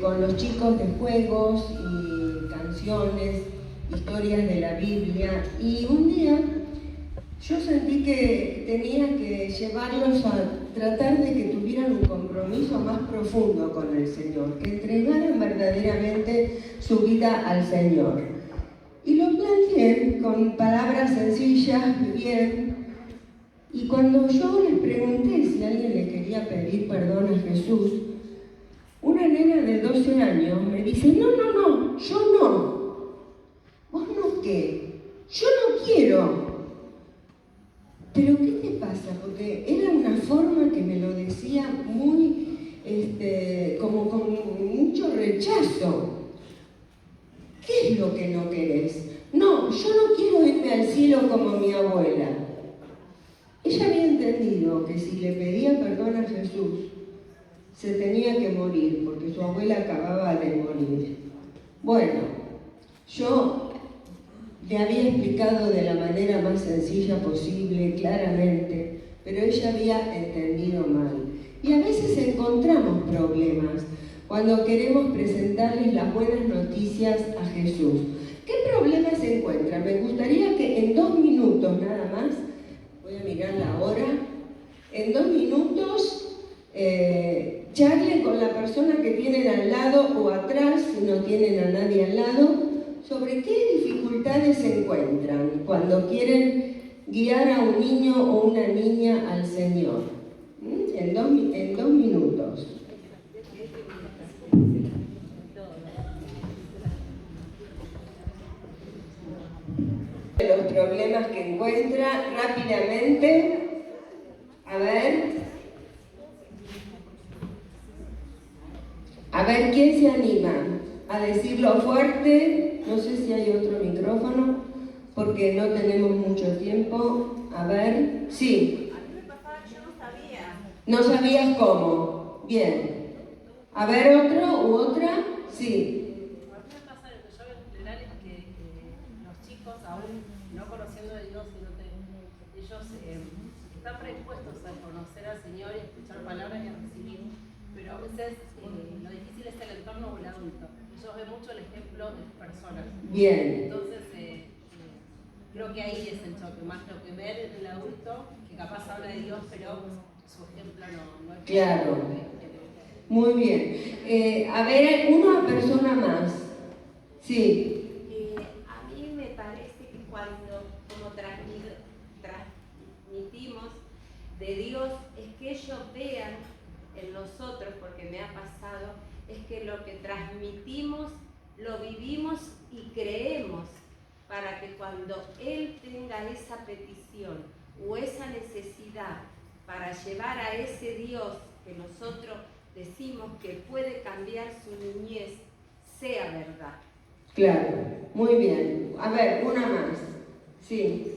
con los chicos de juegos y canciones, historias de la Biblia, y un día yo sentí que tenía que llevarlos a tratar de que tuvieran un compromiso más profundo con el Señor, que entregaran verdaderamente su vida al Señor. Y lo planteé con palabras sencillas, bien, y cuando yo les pregunté si alguien le quería pedir perdón a Jesús, una nena de 12 años me dice, no, yo no. ¿Vos no qué? Yo no quiero. ¿Pero qué te pasa? Porque era una forma que me lo decía muy, como con mucho rechazo. ¿Qué es lo que no querés? No, yo no quiero irme al cielo como mi abuela. Ella había entendido que si le pedía perdón a Jesús, se tenía que morir, porque su abuela acababa de morir. Bueno, yo le había explicado de la manera más sencilla posible, claramente, pero ella había entendido mal. Y a veces encontramos problemas cuando queremos presentarles las buenas noticias a Jesús. ¿Qué problemas se encuentran? Me gustaría que en 2 minutos nada más, voy a mirar la hora, en 2 minutos charlen con la persona que tienen al lado o atrás, si no tienen a nadie al lado, sobre qué dificultades se encuentran cuando quieren guiar a un niño o una niña al Señor. En dos minutos. Los problemas que encuentra rápidamente. A ver, ¿quién se anima a decirlo fuerte? No sé si hay otro micrófono, porque no tenemos mucho tiempo. A ver, sí. A mí me pasaba que yo no sabía. No sabías cómo. Bien. A ver, ¿otro u otra? Sí. A mí me pasa en el yoga general es que los chicos, aún no conociendo a Dios, ellos están predispuestos a conocer al Señor y escuchar palabras y a recibir, pero a veces lo difícil es el entorno o el adulto. Ellos ven mucho el ejemplo de las personas. Bien. Entonces, creo que ahí es el choque, más lo que ver en el adulto, que capaz habla de Dios, pero su ejemplo no es Claro. Muy bien. A ver, una persona más. Sí. A mí me parece que cuando como transmitimos de Dios, es que ellos vean en nosotros, porque me ha pasado, es que lo que transmitimos lo vivimos y creemos, para que cuando Él tenga esa petición o esa necesidad para llevar a ese Dios que nosotros decimos que puede cambiar su niñez, sea verdad. Claro, muy bien. A ver, una más. Sí.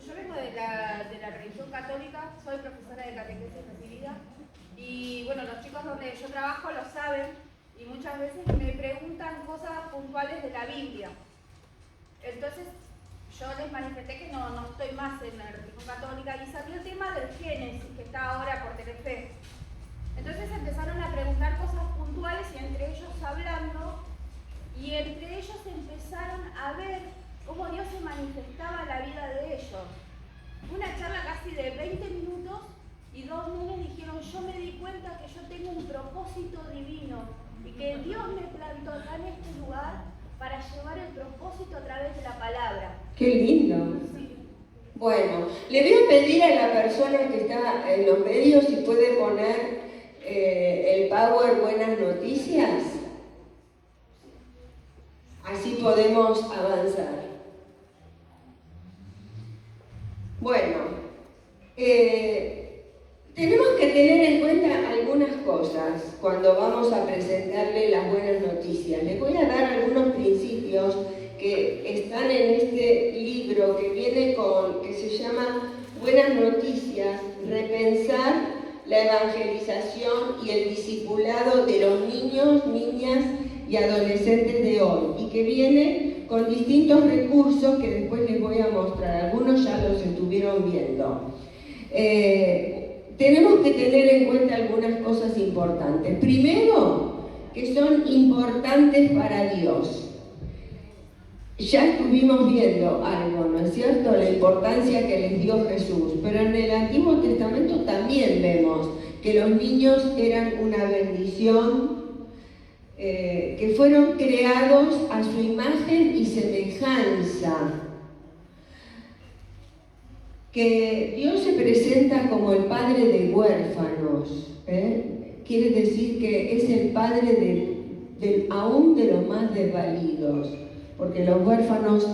Yo vengo de la religión católica, soy profesora de catequesis recibida y bueno, los chicos donde yo trabajo lo saben y muchas veces me preguntan cosas puntuales de la Biblia. Entonces yo les manifesté que no estoy más en la religión católica y salió el tema del Génesis, que está ahora por Telefe. Entonces empezaron a preguntar cosas puntuales y entre ellos hablando, y entre ellos empezaron a ver cómo Dios se manifestaba en la vida de ellos. Una charla casi de 20 minutos y 2 nenes dijeron, yo me di cuenta que yo tengo un propósito divino y que Dios me plantó acá en este lugar para llevar el propósito a través de la palabra. Qué lindo. Sí. Bueno, le voy a pedir a la persona que está en los medios si puede poner el Power Buenas Noticias. Así podemos avanzar. Bueno, tenemos que tener en cuenta algunas cosas cuando vamos a presentarle las buenas noticias. Les voy a dar algunos principios que están en este libro que viene que se llama Buenas Noticias, repensar la evangelización y el discipulado de los niños, niñas y adolescentes de hoy, y que viene con distintos recursos que después les voy a mostrar. Algunos ya los estuvieron viendo. Tenemos que tener en cuenta algunas cosas importantes. importantes. Primero, que son importantes para Dios. Ya estuvimos viendo algo, ¿no es cierto? La importancia que les dio Jesús. Pero en el Antiguo Testamento también vemos que los niños eran una bendición, que fueron creados a su imagen y semejanza. Que Dios se presenta como el padre de huérfanos. Quiere decir que es el padre aún de los más desvalidos. Porque los huérfanos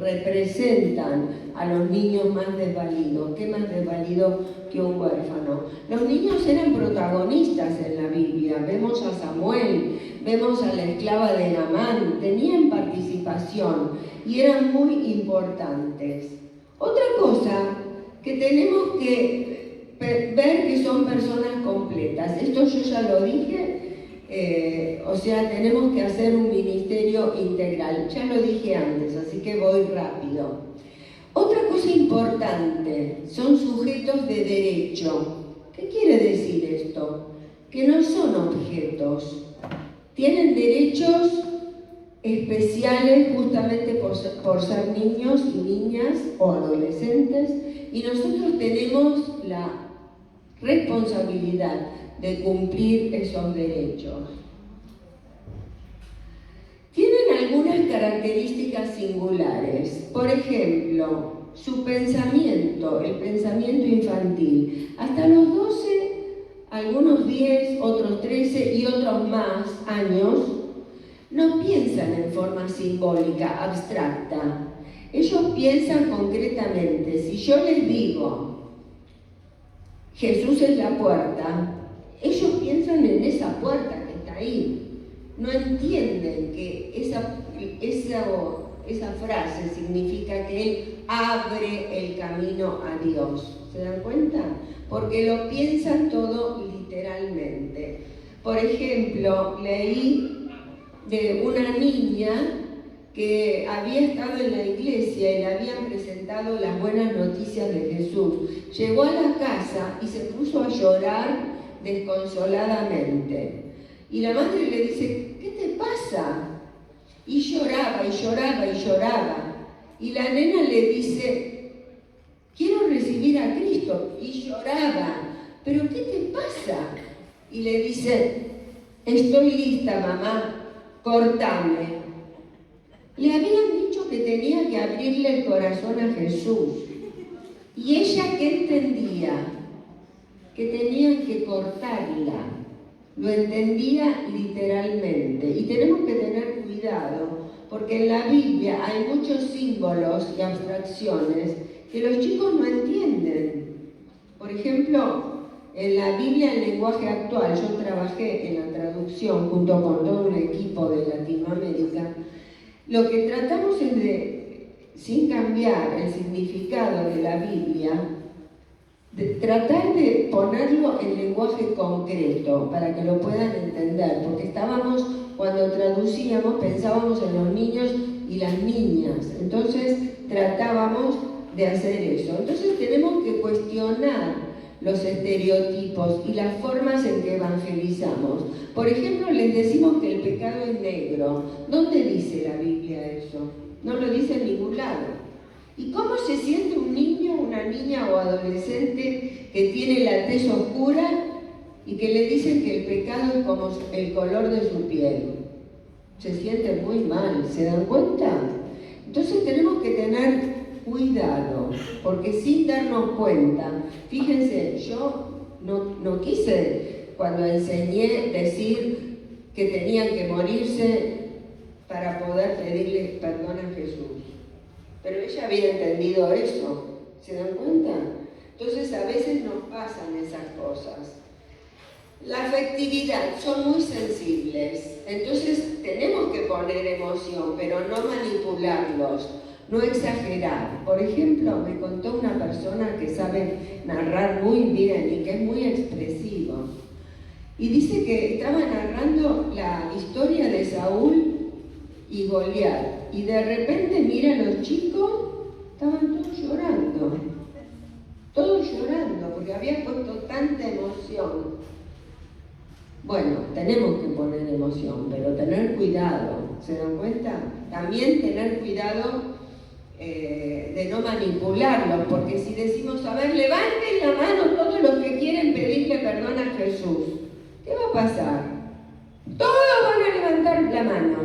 representan a los niños más desvalidos. ¿Qué más desvalido que un huérfano? Los niños eran protagonistas en la Biblia. Vemos a Samuel, vemos a la esclava de Naamán, tenían participación y eran muy importantes. Otra cosa que tenemos que ver que son personas completas. Esto yo ya lo dije. O sea, tenemos que hacer un ministerio integral. Ya lo dije antes, así que voy rápido. Otra cosa importante, son sujetos de derecho. ¿Qué quiere decir esto? Que no son objetos. Tienen derechos especiales justamente por ser niños y niñas o adolescentes, y nosotros tenemos la responsabilidad de cumplir esos derechos. Tienen algunas características singulares. Por ejemplo, su pensamiento, el pensamiento infantil. Hasta los 12, algunos 10, otros 13 y otros más años, no piensan en forma simbólica, abstracta. Ellos piensan concretamente. Si yo les digo, Jesús es la puerta, ellos piensan en esa puerta que está ahí. No entienden que esa frase significa que Él abre el camino a Dios. ¿Se dan cuenta? Porque lo piensan todo literalmente. Por ejemplo, leí de una niña que había estado en la iglesia y le habían presentado las buenas noticias de Jesús. Llegó a la casa y se puso a llorar desconsoladamente. Y la madre le dice, ¿qué te pasa? Y lloraba, y lloraba, y lloraba. Y la nena le dice, quiero recibir a Cristo. Y lloraba, ¿pero qué te pasa? Y le dice, estoy lista, mamá, cortame. Le habían dicho que tenía que abrirle el corazón a Jesús. ¿Y ella qué entendía? Que tenían que cortarla. Lo entendía literalmente. Y tenemos que tener cuidado, porque en la Biblia hay muchos símbolos y abstracciones que los chicos no entienden. Por ejemplo, en la Biblia en lenguaje actual, yo trabajé en la traducción junto con todo un equipo de Latinoamérica. Lo que tratamos es de, sin cambiar el significado de la Biblia, de tratar de ponerlo en lenguaje concreto para que lo puedan entender, porque cuando traducíamos, pensábamos en los niños y las niñas, entonces tratábamos de hacer eso. Entonces tenemos que cuestionar los estereotipos y las formas en que evangelizamos. Por ejemplo, les decimos que el pecado es negro. ¿Dónde dice la Biblia eso? No lo dice en ningún lado. ¿Y cómo se siente un niño, una niña o adolescente que tiene la tez oscura y que le dicen que el pecado es como el color de su piel? Se siente muy mal, ¿se dan cuenta? Entonces tenemos que tener cuidado, porque sin darnos cuenta, fíjense, yo no quise cuando enseñé decir que tenían que morirse para poder pedirle perdón a Jesús. Pero ella había entendido eso, ¿se dan cuenta? Entonces a veces nos pasan esas cosas. La afectividad, son muy sensibles, entonces tenemos que poner emoción, pero no manipularlos, no exagerar. Por ejemplo, me contó una persona que sabe narrar muy bien y que es muy expresivo. Y dice que estaba narrando la historia de Saúl y Goliat. Y de repente mira a los chicos, estaban todos llorando, porque había puesto tanta emoción. Bueno, tenemos que poner emoción, pero tener cuidado, ¿se dan cuenta? También tener cuidado de no manipularlos, porque si decimos, a ver, levanten la mano todos los que quieren pedirle perdón a Jesús, ¿qué va a pasar? Todos van a levantar la mano,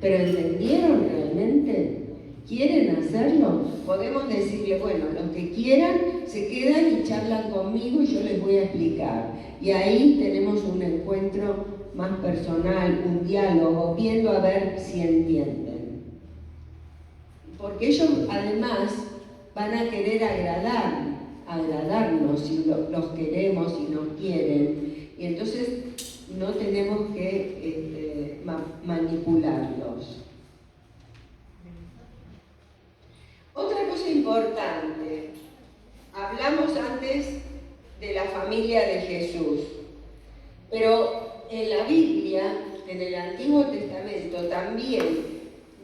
pero ¿entendieron realmente? ¿Quieren hacerlo? Podemos decirle, bueno, los que quieran se quedan y charlan conmigo y yo les voy a explicar. Y ahí tenemos un encuentro más personal, un diálogo, viendo a ver si entienden. Porque ellos además van a querer agradarnos si los queremos, si nos quieren. Y entonces no tenemos que manipularlos. Otra cosa importante, hablamos antes de la familia de Jesús, pero en la Biblia, en el Antiguo Testamento, también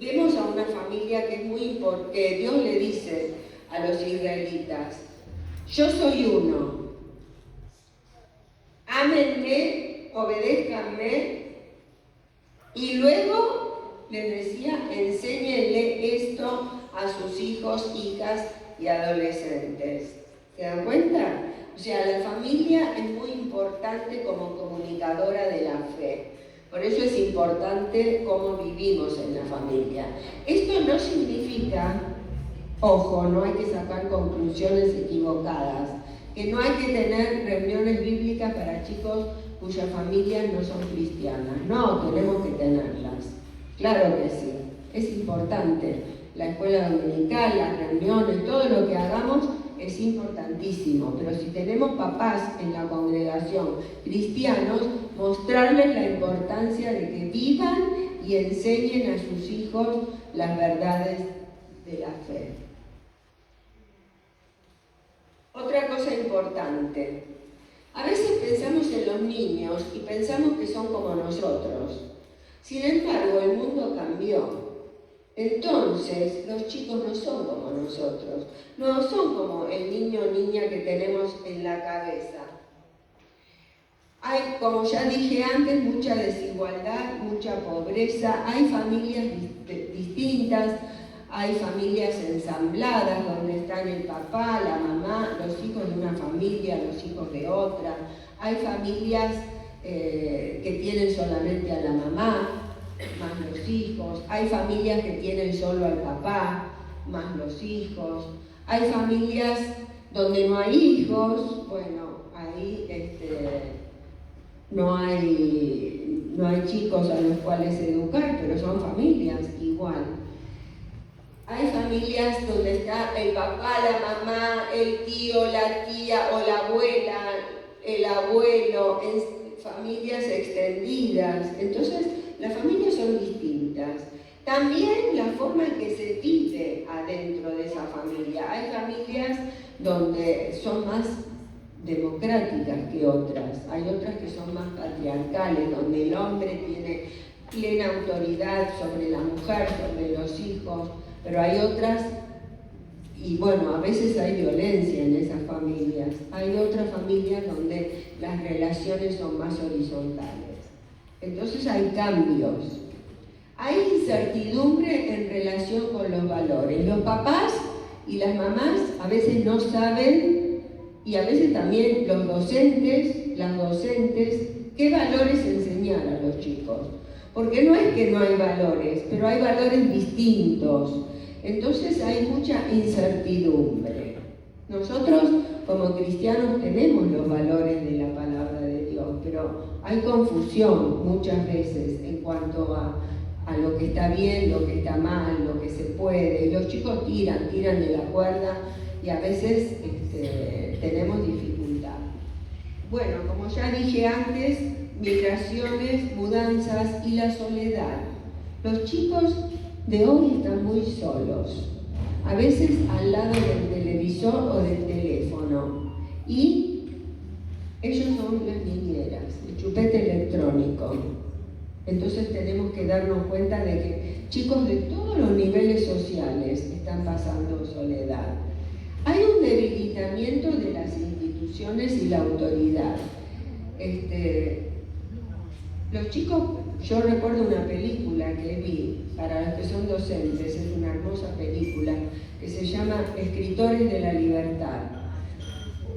vemos a una familia que es muy importante, que Dios le dice a los israelitas, yo soy uno, ámenme, obedézcanme, y luego les decía, enséñenle esto a sus hijos, hijas y adolescentes. ¿Se dan cuenta? O sea, la familia es muy importante como comunicadora de la fe. Por eso es importante cómo vivimos en la familia. Esto no significa, ojo, no hay que sacar conclusiones equivocadas, que no hay que tener reuniones bíblicas para chicos cuyas familias no son cristianas. No, tenemos que tenerlas. Claro que sí, es importante. La escuela dominical, las reuniones, todo lo que hagamos es importantísimo, pero si tenemos papás en la congregación cristianos, mostrarles la importancia de que vivan y enseñen a sus hijos las verdades de la fe. Otra cosa importante, a veces pensamos en los niños y pensamos que son como nosotros. Sin embargo, el mundo cambió. Entonces, los chicos no son como nosotros, no son como el niño o niña que tenemos en la cabeza. Hay, como ya dije antes, mucha desigualdad, mucha pobreza, hay familias distintas, hay familias ensambladas donde están el papá, la mamá, los hijos de una familia, los hijos de otra, hay familias que tienen solamente a la mamá, más los hijos, hay familias que tienen solo al papá, más los hijos, hay familias donde no hay hijos, bueno, ahí no hay chicos a los cuales educar, pero son familias igual. Hay familias donde está el papá, la mamá, el tío, la tía o la abuela, el abuelo, en familias extendidas. Entonces, las familias son distintas. También la forma en que se vive adentro de esa familia. Hay familias donde son más democráticas que otras. Hay otras que son más patriarcales, donde el hombre tiene plena autoridad sobre la mujer, sobre los hijos, pero hay otras, y bueno, a veces hay violencia en esas familias. Hay otras familias donde las relaciones son más horizontales. Entonces hay cambios. Hay incertidumbre en relación con los valores. Los papás y las mamás a veces no saben, y a veces también los docentes, las docentes, qué valores enseñar a los chicos. Porque no es que no hay valores, pero hay valores distintos. Entonces hay mucha incertidumbre. Nosotros como cristianos tenemos los valores de la palabra de Dios, pero hay confusión muchas veces en cuanto a lo que está bien, lo que está mal, lo que se puede. Y los chicos tiran de la cuerda y a veces tenemos dificultad. Bueno, como ya dije antes, migraciones, mudanzas y la soledad. Los chicos de hoy están muy solos, a veces al lado del televisor o del teléfono, y ellos son las niñeras, el chupete electrónico. Entonces tenemos que darnos cuenta de que chicos de todos los niveles sociales están pasando soledad. Hay un debilitamiento de las instituciones y la autoridad. Los chicos, yo recuerdo una película que vi, para los que son docentes, es una hermosa película, que se llama Escritores de la Libertad.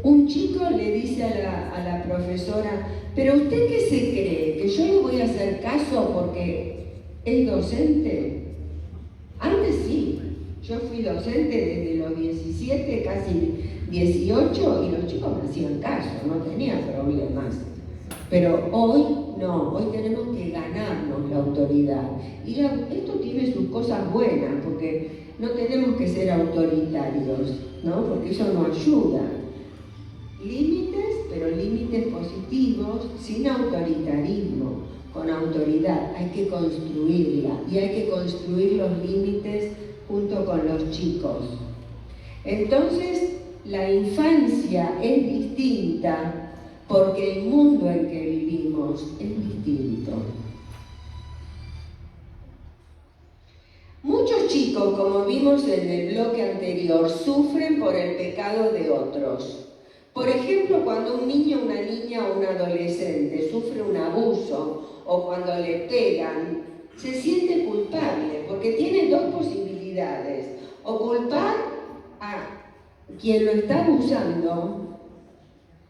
Un chico le dice a la profesora, ¿pero usted qué se cree? ¿Que yo le voy a hacer caso porque es docente? Antes sí, yo fui docente desde los 17, casi 18, y los chicos me hacían caso, no tenía problemas. Pero hoy no, hoy tenemos que ganarnos la autoridad. Y esto tiene sus cosas buenas, porque no tenemos que ser autoritarios, ¿no? Porque eso no ayuda. Límites, pero límites positivos, sin autoritarismo, con autoridad. Hay que construirla y hay que construir los límites junto con los chicos. Entonces, la infancia es distinta porque el mundo en que vivimos es distinto. Muchos chicos, como vimos en el bloque anterior, sufren por el pecado de otros. Por ejemplo, cuando un niño, una niña o un adolescente sufre un abuso o cuando le pegan, se siente culpable porque tiene dos posibilidades: o culpar a quien lo está abusando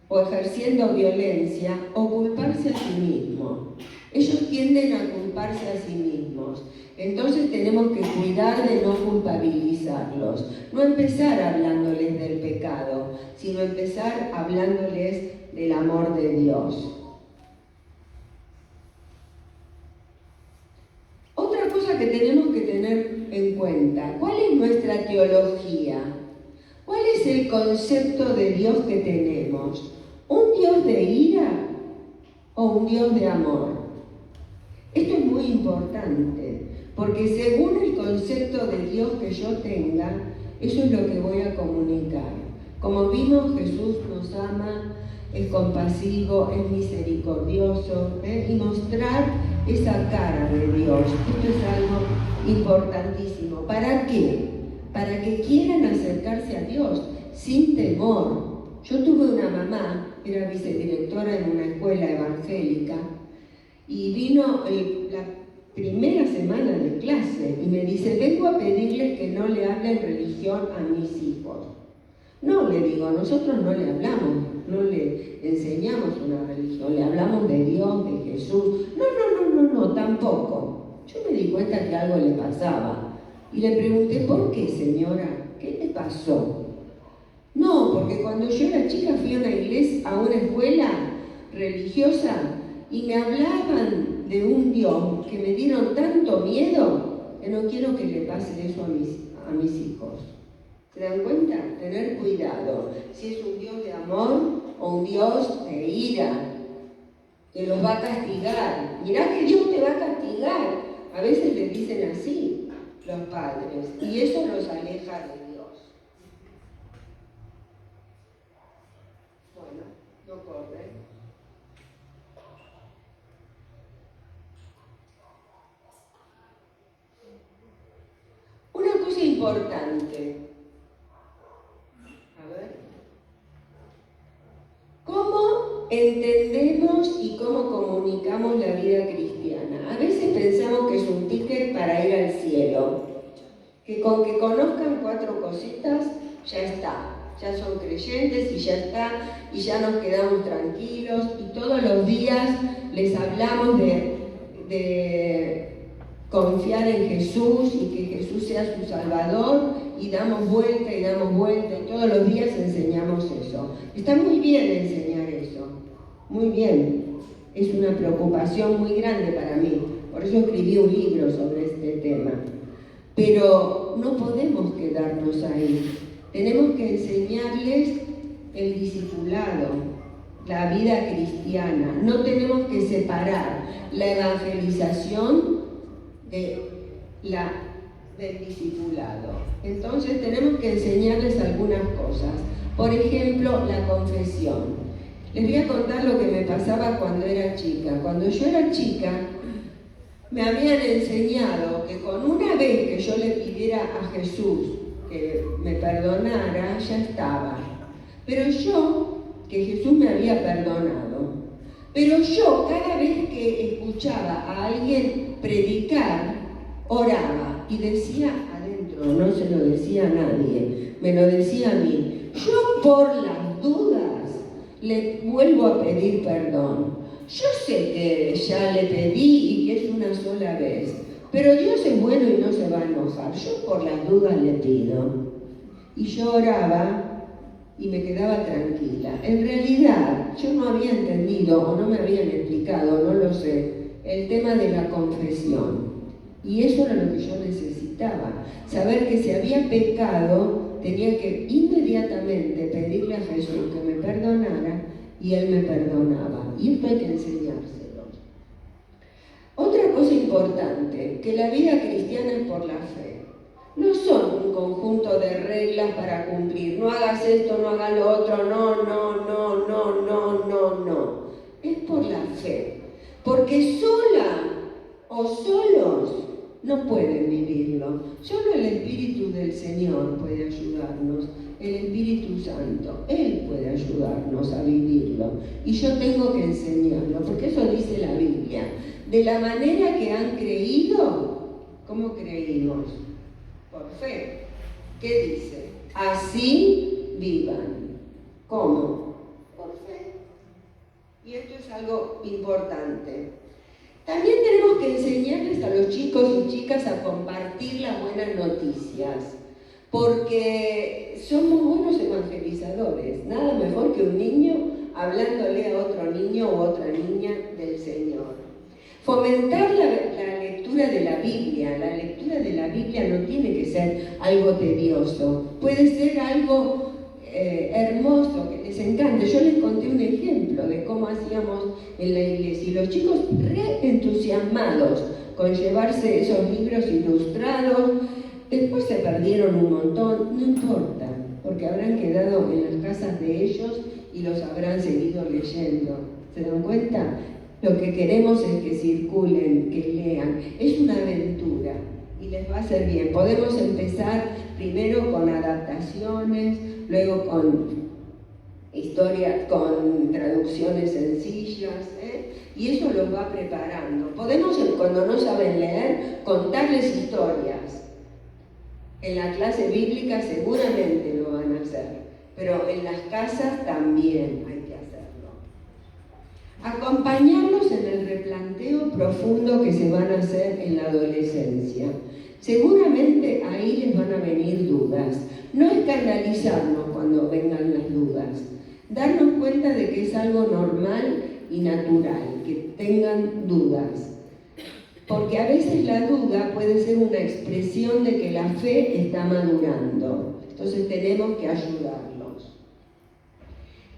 o ejerciendo violencia, o culparse a sí mismo. Ellos tienden a culparse a sí mismos. Entonces tenemos que cuidar de no culpabilizarlos. No empezar hablándoles del pecado, sino empezar hablándoles del amor de Dios. Otra cosa que tenemos que tener en cuenta: ¿cuál es nuestra teología? ¿Cuál es el concepto de Dios que tenemos? ¿Un Dios de ira o un Dios de amor? Esto es muy importante, porque según el concepto de Dios que yo tenga, eso es lo que voy a comunicar. Como vimos, Jesús nos ama, es compasivo, es misericordioso, y mostrar esa cara de Dios. Esto es algo importantísimo. ¿Para qué? Para que quieran acercarse a Dios sin temor. Yo tuve una mamá, era vicedirectora en una escuela evangélica, y vino la primera semana de clase y me dice: vengo a pedirles que no le hablen religión a mis hijos. No, le digo, nosotros no le hablamos, no le enseñamos una religión, le hablamos de Dios, de Jesús. No, tampoco. Yo me di cuenta que algo le pasaba y le pregunté: ¿por qué, señora? ¿Qué le pasó? No, porque cuando yo era chica fui a una iglesia, a una escuela religiosa, y me hablaban de un Dios que me dieron tanto miedo que no quiero que le pase eso a mis hijos. ¿Se dan cuenta? Tener cuidado si es un Dios de amor o un Dios de ira, que los va a castigar. Mirá que Dios te va a castigar. A veces les dicen así los padres, y eso los aleja de Dios. Bueno, no corre. Una cosa importante. A ver. ¿Cómo entendemos y cómo comunicamos la vida cristiana? A veces pensamos que es un ticket para ir al cielo, que con que conozcan 4 cositas ya está, ya son creyentes y ya está, y ya nos quedamos tranquilos, y todos los días les hablamos de confiar en Jesús y que Jesús sea su Salvador, y damos vuelta y todos los días enseñamos eso. Está muy bien enseñar eso, muy bien. Es una preocupación muy grande para mí, por eso escribí un libro sobre este tema. Pero no podemos quedarnos ahí. Tenemos que enseñarles el discipulado, la vida cristiana. No tenemos que separar la evangelización del discipulado. Entonces tenemos que enseñarles algunas cosas. Por ejemplo, la confesión. Les voy a contar lo que me pasaba cuando era chica. Cuando yo era chica, me habían enseñado que con una vez que yo le pidiera a Jesús que me perdonara, ya estaba. Pero yo, que Jesús me había perdonado, Pero yo cada vez que escuchaba a alguien predicar, oraba y decía adentro, no se lo decía a nadie, me lo decía a mí. Yo por las dudas le vuelvo a pedir perdón. Yo sé que ya le pedí y que es una sola vez, pero Dios es bueno y no se va a enojar. Yo por las dudas le pido. Y yo oraba y me quedaba tranquila. En realidad, yo no había entendido o no me habían explicado, no lo sé, el tema de la confesión. Y eso era lo que yo necesitaba. Saber que si había pecado, tenía que inmediatamente pedirle a Jesús que me perdonara y Él me perdonaba. Y esto hay que enseñárselo. Otra cosa importante, que la vida cristiana es por la fe. No son un conjunto de reglas para cumplir. No hagas esto, no hagas lo otro, no. Es por la fe. Porque sola o solos no pueden vivirlo. Solo el Espíritu del Señor puede ayudarnos. El Espíritu Santo, Él puede ayudarnos a vivirlo. Y yo tengo que enseñarlo, porque eso dice la Biblia. De la manera que han creído, ¿cómo creímos? Por fe. ¿Qué dice? Así vivan. ¿Cómo? Por fe. Y esto es algo importante. También tenemos que enseñarles a los chicos y chicas a compartir las buenas noticias, porque somos buenos evangelizadores. Nada mejor que un niño hablándole a otro niño u otra niña del Señor. Fomentar la lectura de la Biblia. La lectura de la Biblia no tiene que ser algo tedioso, puede ser algo hermoso, que les encante. Yo les conté un ejemplo de cómo hacíamos en la iglesia y los chicos re entusiasmados con llevarse esos libros ilustrados. Después se perdieron un montón, no importa, porque habrán quedado en las casas de ellos y los habrán seguido leyendo. ¿Se dan cuenta? Lo que queremos es que circulen, que lean. Es una aventura y les va a hacer bien. Podemos empezar primero con adaptaciones, luego con historias, con traducciones sencillas, y eso los va preparando. Podemos, cuando no saben leer, contarles historias. En la clase bíblica seguramente lo van a hacer, pero en las casas también hay que hacerlo. Acompañarlos en el replanteo profundo que se van a hacer en la adolescencia. Seguramente ahí les van a venir dudas. No escandalizarnos cuando vengan las dudas. Darnos cuenta de que es algo normal y natural, que tengan dudas. Porque a veces la duda puede ser una expresión de que la fe está madurando. Entonces tenemos que ayudarlos.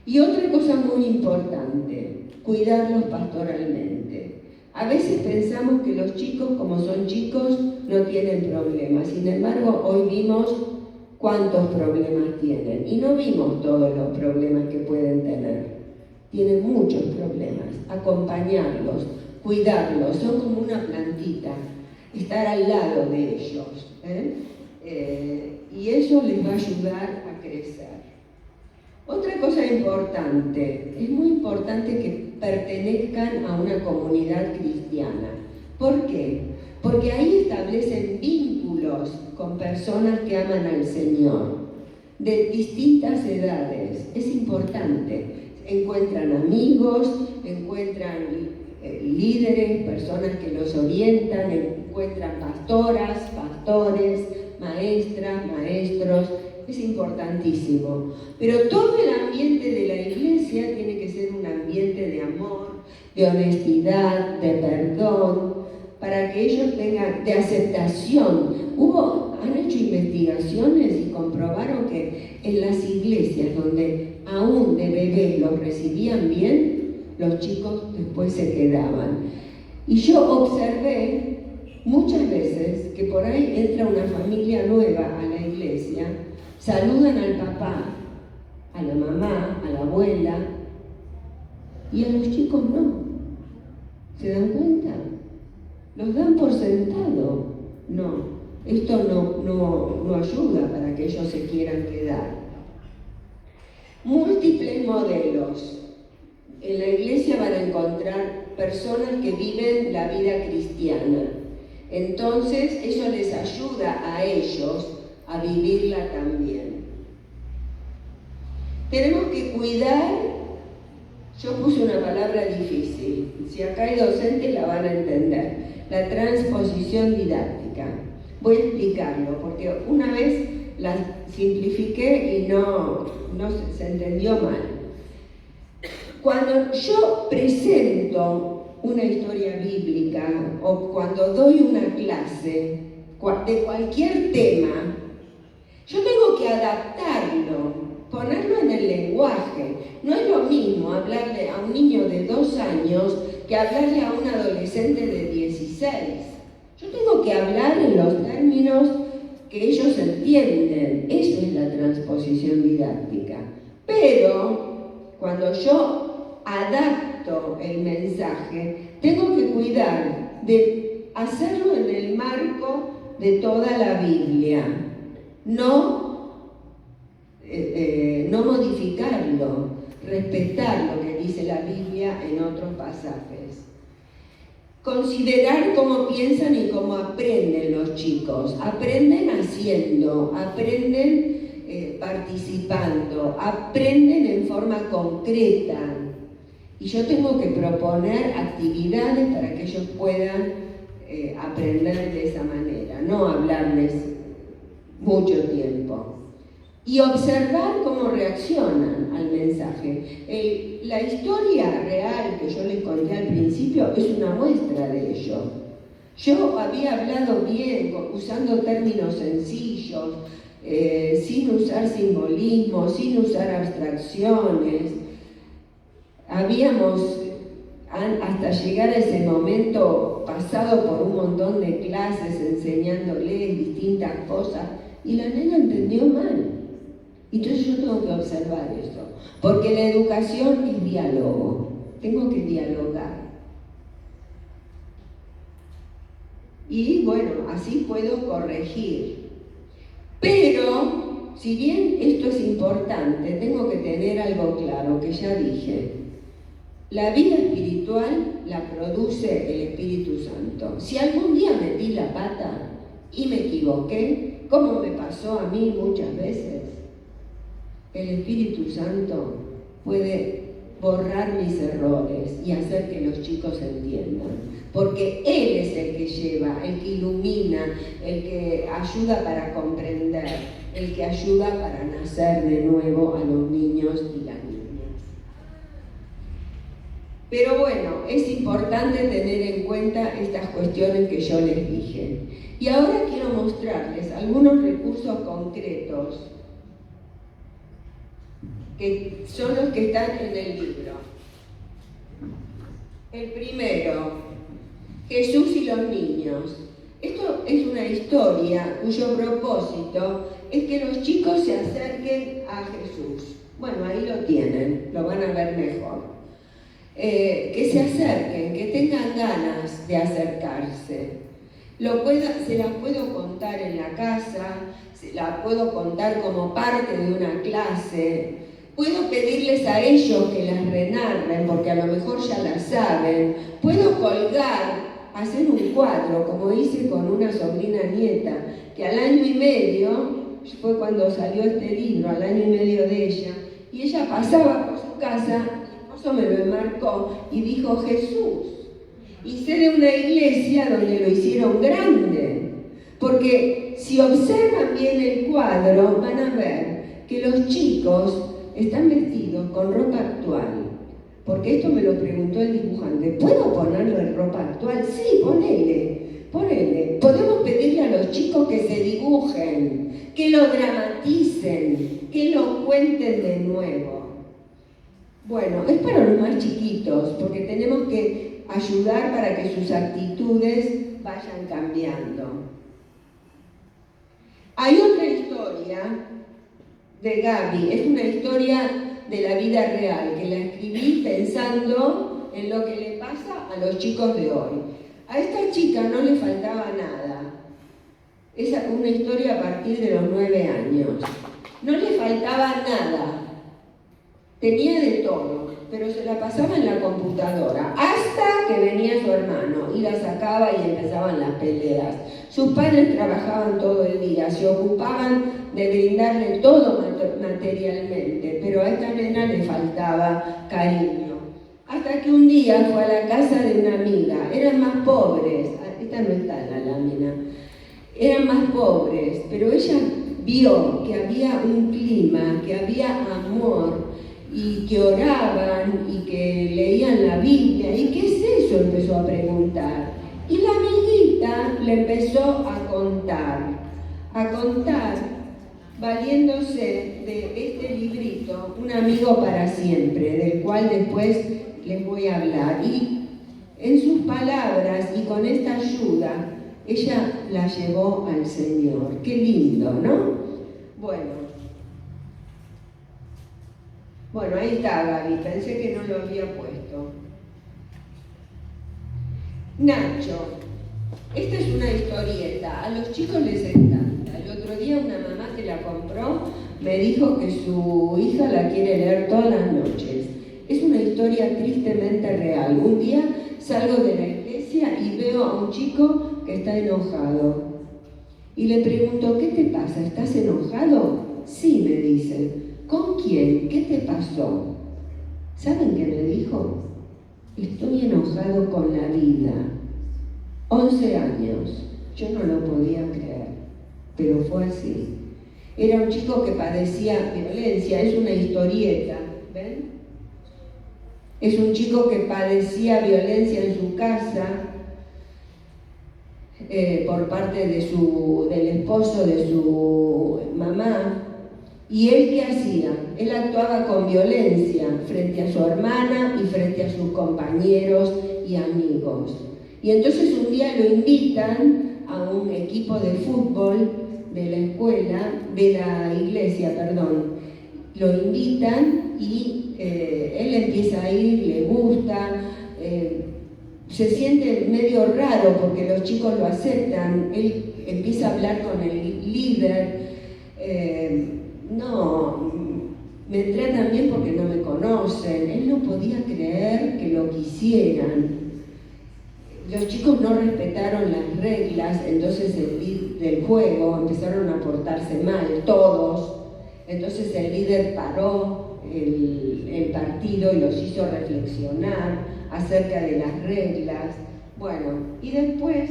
Y otra cosa muy importante, cuidarlos pastoralmente. A veces pensamos que los chicos, como son chicos, no tienen problemas. Sin embargo, hoy vimos cuántos problemas tienen. Y no vimos todos los problemas que pueden tener. Tienen muchos problemas. Acompañarlos, cuidarlos, son como una plantita. Estar al lado de ellos. Y eso les va a ayudar a crecer. Otra cosa importante, es muy importante que pertenezcan a una comunidad cristiana. ¿Por qué? Porque ahí establecen vínculos con personas que aman al Señor, de distintas edades. Es importante. Encuentran amigos, encuentran líderes, personas que los orientan, encuentran pastoras, pastores, maestras, maestros. Es importantísimo. Pero todo el ambiente de la iglesia tiene que ser un ambiente de amor, de honestidad, de perdón, para que ellos tengan, de aceptación. Han hecho investigaciones y comprobaron que en las iglesias donde aún de bebés los recibían bien, los chicos después se quedaban. Y yo observé muchas veces que por ahí entra una familia nueva a la iglesia, saludan al papá, a la mamá, a la abuela, y a los chicos no. ¿Se dan cuenta? Los dan por sentado. No, esto no ayuda para que ellos se quieran quedar. Múltiples modelos. en la iglesia van a encontrar personas que viven la vida cristiana. Entonces, eso les ayuda a ellos a vivirla también. Tenemos que cuidar, yo puse una palabra difícil, si acá hay docentes la van a entender, la transposición didáctica. Voy a explicarlo, porque una vez la simplifiqué y no se entendió mal. Cuando yo presento una historia bíblica o cuando doy una clase de cualquier tema, yo tengo que adaptarlo, ponerlo en el lenguaje. No es lo mismo hablarle a un niño de 2 años que hablarle a un adolescente de 16. Yo tengo que hablar en los términos que ellos entienden. Eso es la transposición didáctica. Pero cuando yo adapto el mensaje, tengo que cuidar de hacerlo en el marco de toda la Biblia, no modificarlo, respetar lo que dice la Biblia en otros pasajes. Considerar cómo piensan y cómo aprenden los chicos. Aprenden haciendo, aprenden participando, aprenden en forma concreta. Y yo tengo que proponer actividades para que ellos puedan aprender de esa manera, no hablarles mucho tiempo. Y observar cómo reaccionan al mensaje. La historia real que yo les conté al principio es una muestra de ello. Yo había hablado bien, usando términos sencillos, sin usar simbolismo, sin usar abstracciones. Habíamos, hasta llegar a ese momento, pasado por un montón de clases enseñándoles distintas cosas, y la nena entendió mal. Entonces yo tengo que observar eso, porque la educación es diálogo, tengo que dialogar. Y bueno, así puedo corregir. Pero, si bien esto es importante, tengo que tener algo claro, que ya dije. La vida espiritual la produce el Espíritu Santo. Si algún día metí la pata y me equivoqué, como me pasó a mí muchas veces, el Espíritu Santo puede borrar mis errores y hacer que los chicos entiendan. Porque Él es el que lleva, el que ilumina, el que ayuda para comprender, el que ayuda para nacer de nuevo a los niños y las niñas. Pero bueno, es importante tener en cuenta estas cuestiones que yo les dije. Y ahora quiero mostrarles algunos recursos concretos que son los que están en el libro. El primero, Jesús y los niños. Esto es una historia cuyo propósito es que los chicos se acerquen a Jesús. Bueno, ahí lo tienen, lo van a ver mejor. Que se acerquen, que tengan ganas de acercarse. Se las puedo contar en la casa, se las puedo contar como parte de una clase. Puedo pedirles a ellos que las renarren, porque a lo mejor ya las saben. Puedo colgar, hacer un cuadro, como hice con una sobrina nieta, que al año y medio, fue cuando salió este libro, al año y medio de ella, y ella pasaba por su casa, mi esposo me lo enmarcó y dijo Jesús. Y sé de una iglesia donde lo hicieron grande, porque si observan bien el cuadro, van a ver que los chicos están vestidos con ropa actual, porque esto me lo preguntó el dibujante. ¿Puedo ponerlo en ropa actual? Sí, ponele. Podemos pedirle a los chicos que se dibujen, que lo dramaticen, que lo cuenten de nuevo. Bueno, es para los más chiquitos, porque tenemos que ayudar para que sus actitudes vayan cambiando. Hay otra historia de Gaby, es una historia de la vida real, que la escribí pensando en lo que le pasa a los chicos de hoy. A esta chica no le faltaba nada. Es una historia a partir de los 9 años. No le faltaba nada. Tenía de todo. pero se la pasaba en la computadora, hasta que venía su hermano y la sacaba y empezaban las peleas. Sus padres trabajaban todo el día, se ocupaban de brindarle todo materialmente, pero a esta nena le faltaba cariño. Hasta que un día fue a la casa de una amiga, eran más pobres, esta no está en la lámina, eran más pobres, pero ella vio que había un clima, que había amor, y que oraban y que leían la Biblia. ¿Y qué es eso?, empezó a preguntar. Y la amiguita le empezó a contar, valiéndose de este librito, Un amigo para siempre, del cual después les voy a hablar. Y en sus palabras y con esta ayuda, ella la llevó al Señor. Qué lindo, ¿no? Bueno, ahí está Gaby, pensé que no lo había puesto. Nacho, esta es una historieta, a los chicos les encanta. El otro día una mamá que la compró me dijo que su hija la quiere leer todas las noches. Es una historia tristemente real. Un día salgo de la iglesia y veo a un chico que está enojado. Y le pregunto, ¿qué te pasa? ¿Estás enojado? Sí, me dice. ¿Con quién? ¿Qué te pasó? ¿Saben qué me dijo? Estoy enojado con la vida. 11 años. Yo no lo podía creer, pero fue así. Era un chico que padecía violencia, es una historieta, ¿ven? Es un chico que padecía violencia en su casa por parte del esposo de su mamá. ¿Y él qué hacía? Él actuaba con violencia frente a su hermana y frente a sus compañeros y amigos. Y entonces un día lo invitan a un equipo de fútbol de la escuela, de la iglesia, perdón. Lo invitan y él empieza a ir, le gusta, se siente medio raro porque los chicos lo aceptan. Él empieza a hablar con el líder. No, me tratan bien porque no me conocen. Él no podía creer que lo quisieran. Los chicos no respetaron las reglas, entonces del juego empezaron a portarse mal, todos. Entonces el líder paró el partido y los hizo reflexionar acerca de las reglas. Bueno, y después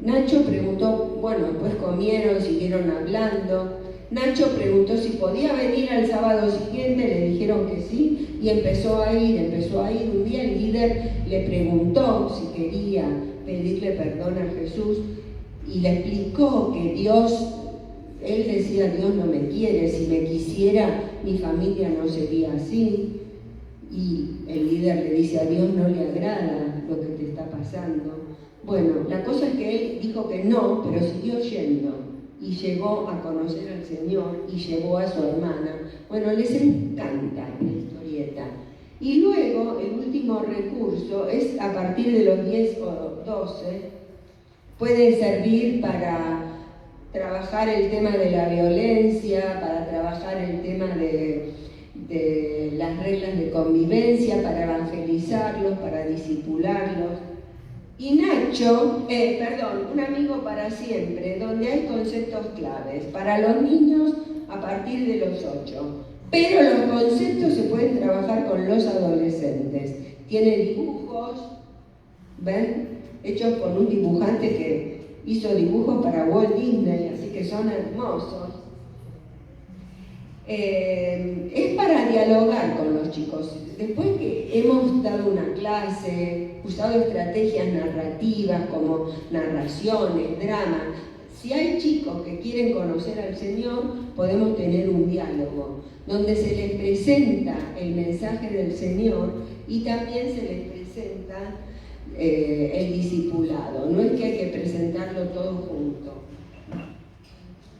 Nacho preguntó, bueno, después comieron, siguieron hablando. Nacho preguntó si podía venir al sábado siguiente, le dijeron que sí, y empezó a ir. Un día el líder le preguntó si quería pedirle perdón a Jesús y le explicó que Dios, él decía, Dios no me quiere, si me quisiera mi familia no sería así. Y el líder le dice, a Dios no le agrada lo que te está pasando. Bueno, la cosa es que él dijo que no, pero siguió yendo y llegó a conocer al Señor y llevó a su hermana. Bueno, les encanta la historieta. Y luego, el último recurso es a partir de los 10 o 12, puede servir para trabajar el tema de la violencia, para trabajar el tema de las reglas de convivencia, para evangelizarlos, para discipularlos. Y Nacho, Un amigo para siempre, donde hay conceptos claves para los niños a partir de los 8. Pero los conceptos se pueden trabajar con los adolescentes. Tiene dibujos, ¿ven? Hechos por un dibujante que hizo dibujos para Walt Disney, así que son hermosos. Es para dialogar con los chicos. Después que hemos dado una clase, usado estrategias narrativas como narraciones, drama, si hay chicos que quieren conocer al Señor, podemos tener un diálogo donde se les presenta el mensaje del Señor y también se les presenta el discipulado. No es que hay que presentarlo todo junto.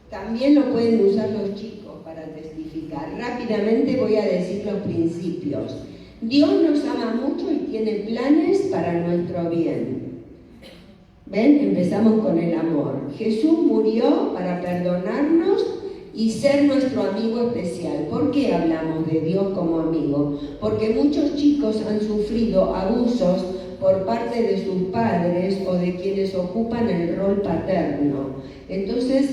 También lo pueden usar los chicos para testificar. Rápidamente voy a decir los principios. Dios nos ama mucho y tiene planes para nuestro bien. ¿Ven? Empezamos con el amor. Jesús murió para perdonarnos y ser nuestro amigo especial. ¿Por qué hablamos de Dios como amigo? Porque muchos chicos han sufrido abusos por parte de sus padres o de quienes ocupan el rol paterno. Entonces,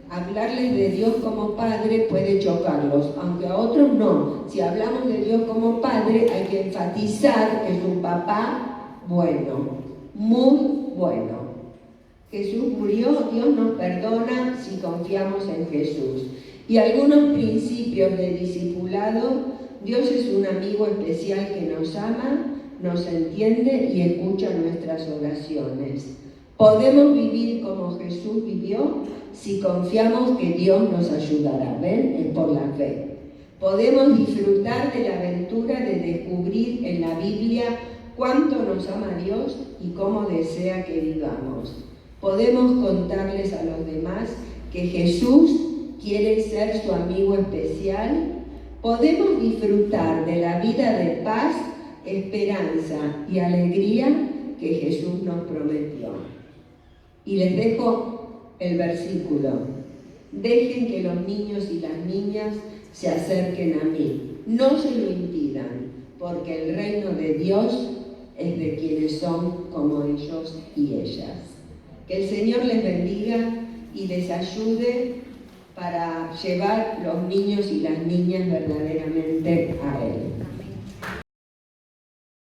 hablarles de Dios como Padre puede chocarlos, aunque a otros no. Si hablamos de Dios como Padre, hay que enfatizar que es un papá bueno, muy bueno. Jesús murió, Dios nos perdona si confiamos en Jesús. Y algunos principios de discipulado: Dios es un amigo especial que nos ama, nos entiende y escucha nuestras oraciones. Podemos vivir como Jesús vivió si confiamos que Dios nos ayudará. ¿Ven? Es por la fe. Podemos disfrutar de la aventura de descubrir en la Biblia cuánto nos ama Dios y cómo desea que vivamos. Podemos contarles a los demás que Jesús quiere ser su amigo especial. Podemos disfrutar de la vida de paz, esperanza y alegría que Jesús nos prometió. Y les dejo el versículo: dejen que los niños y las niñas se acerquen a mí, no se lo impidan, porque el reino de Dios es de quienes son como ellos y ellas. Que el Señor les bendiga y les ayude para llevar los niños y las niñas verdaderamente a Él.